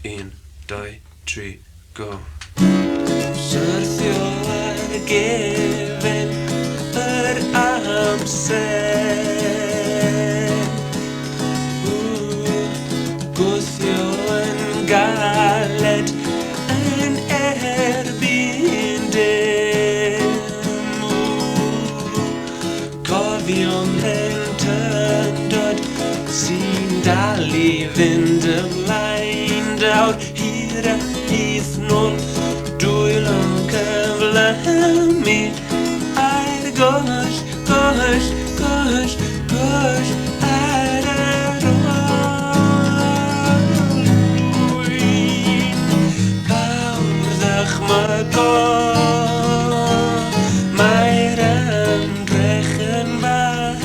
1, 2, 3, go. Syrthio ar y gefen yr amser, gwthio yn galed yn erbyn dim, cofio'n lentyndod sy'n dal i fynd ymlaen dawr hir a eithno dwylo cyflymu a'r gosh, gosh, gosh, gosh ar yr olwyn pawr ddychmygol mae'r ymdrech yn fawr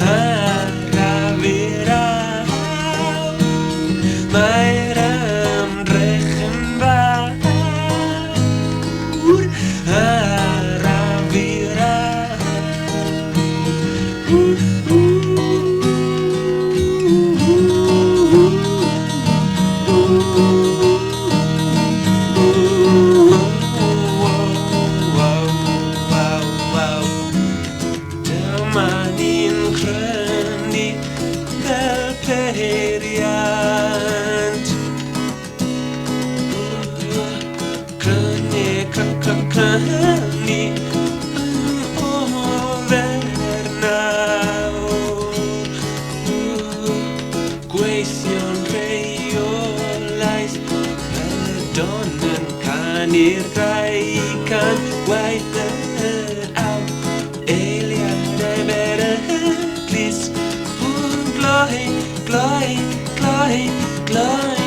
ar awyr awr mae'r ymdrech yn fawr ar awyr dyma ni'n crynu fel peiriant, crynu yn ofer nawr, gweithio'n reolaeth fel y don yn canu'r rai can waith yr awr eiliadau beryglus gloi, gloi, gloi, gloi